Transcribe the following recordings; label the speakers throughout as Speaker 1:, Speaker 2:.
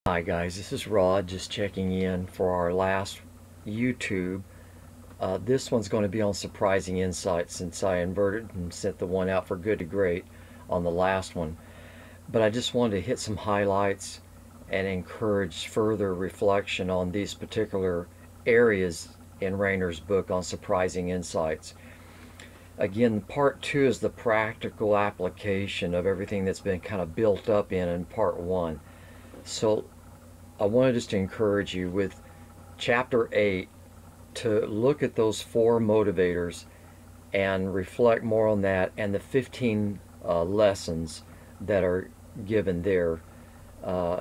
Speaker 1: Hi guys, this is Rod just checking in for our last YouTube. This one's going to be on surprising insights since I inverted and sent the one out for good to great on the last one. But I just wanted to hit some highlights and encourage further reflection on these particular areas in Rainer's book on surprising insights. Again, part two is the practical application of everything that's been kind of built up in part one. So I wanted just to encourage you with chapter 8 to look at those four motivators and reflect more on that and the 15 lessons that are given there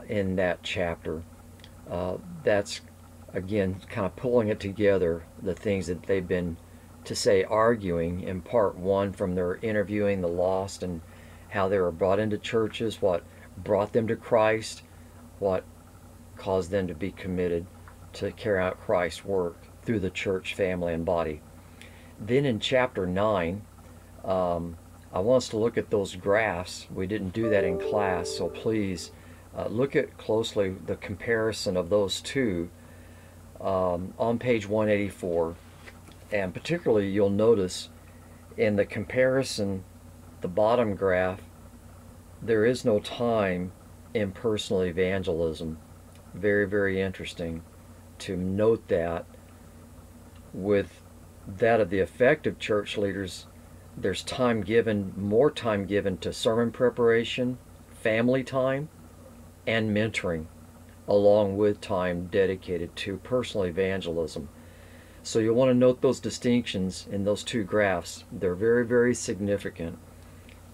Speaker 1: in that chapter. That's, again, kind of pulling it together, the things that they've been, to say, arguing in part one from their interviewing the lost and how they were brought into churches, what brought them to Christ, what caused them to be committed to carry out Christ's work through the church family and body. Then in chapter 9, I want us to look at those graphs. We didn't do that in class, so please look at closely the comparison of those two on page 184. And particularly you'll notice in the comparison, the bottom graph, there is no time in personal evangelism. Very, very interesting to note that. With that of the effective church leaders, there's time given, more time given to sermon preparation, family time, and mentoring, along with time dedicated to personal evangelism. So you'll want to note those distinctions in those two graphs. They're very, very significant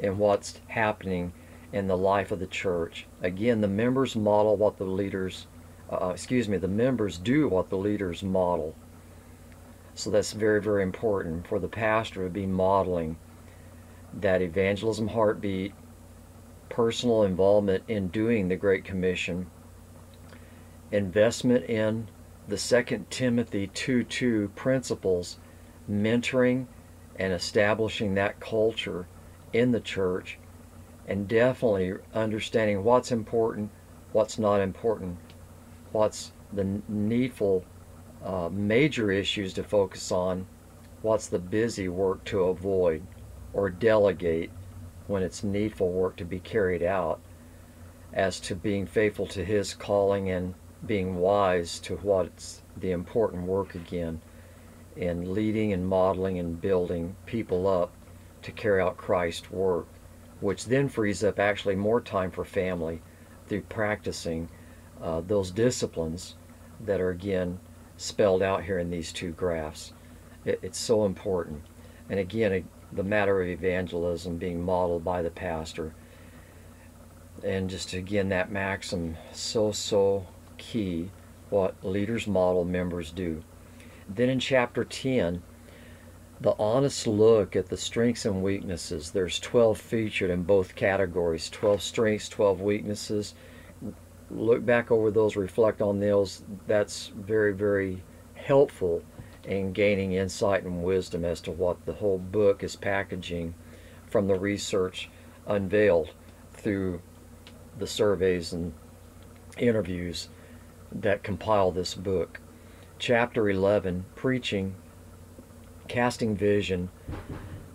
Speaker 1: in what's happening in the life of the church. Again, the members model what the leaders, the members do what the leaders model. So that's very, very important for the pastor to be modeling that evangelism heartbeat, personal involvement in doing the Great Commission, investment in the 2 Timothy 2:2 principles, mentoring and establishing that culture in the church, and definitely understanding what's important, what's not important, what's the needful major issues to focus on, what's the busy work to avoid or delegate when it's needful work to be carried out, as to being faithful to his calling and being wise to what's the important work again in leading and modeling and building people up to carry out Christ's work, which then frees up actually more time for family through practicing those disciplines that are again spelled out here in these two graphs. It's so important. And again, the matter of evangelism being modeled by the pastor. And just again, that maxim, so key, what leaders model, members do. Then in chapter 10, the honest look at the strengths and weaknesses. There's 12 featured in both categories, 12 strengths, 12 weaknesses. Look back over those, reflect on those. That's very, very helpful in gaining insight and wisdom as to what the whole book is packaging from the research unveiled through the surveys and interviews that compile this book. Chapter 11, preaching, casting vision.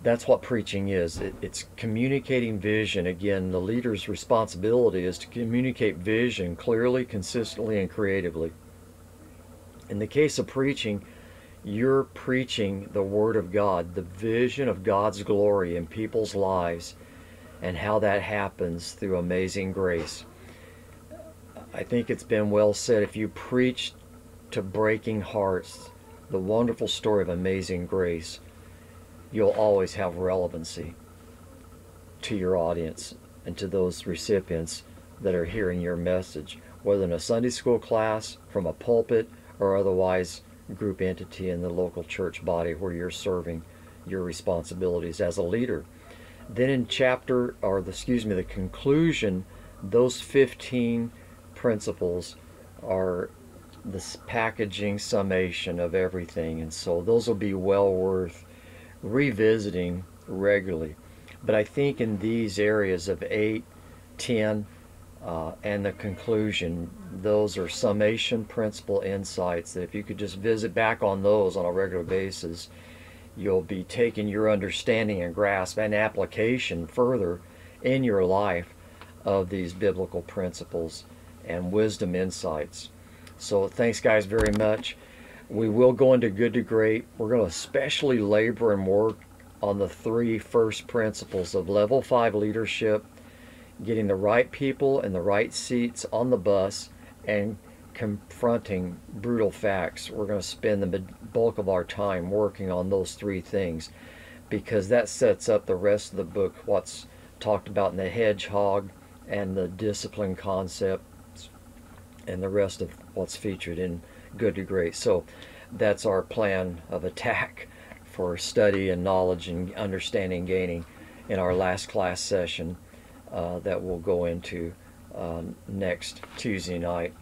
Speaker 1: That's what preaching is. It's communicating vision. Again, the leader's responsibility is to communicate vision clearly, consistently, and creatively. In the case of preaching, you're preaching the Word of God, the vision of God's glory in people's lives, and how that happens through amazing grace. I think it's been well said, if you preach to breaking hearts the wonderful story of amazing grace, you'll always have relevancy to your audience and to those recipients that are hearing your message, whether in a Sunday school class, from a pulpit, or otherwise group entity in the local church body where you're serving your responsibilities as a leader. Then in the conclusion, those 15 principles are this packaging summation of everything, and so those will be well worth revisiting regularly. But I think in these areas of 8, 10, and the conclusion. Those are summation principle insights that if you could just visit back on those on a regular basis, you'll be taking your understanding and grasp and application further in your life of these biblical principles and wisdom insights. So thanks guys very much. We will go into Good to Great. We're going to especially labor and work on the 3 first principles of level 5 leadership, getting the right people in the right seats on the bus, and confronting brutal facts. We're going to spend the bulk of our time working on those 3 things, because that sets up the rest of the book, what's talked about in the hedgehog and the discipline concepts and the rest of what's featured in Good to Great. So that's our plan of attack for study and knowledge and understanding gaining in our last class session that we'll go into next Tuesday night,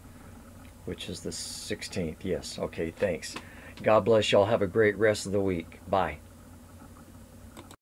Speaker 1: which is the 16th. Yes, okay, thanks. God bless y'all. Have a great rest of the week. Bye.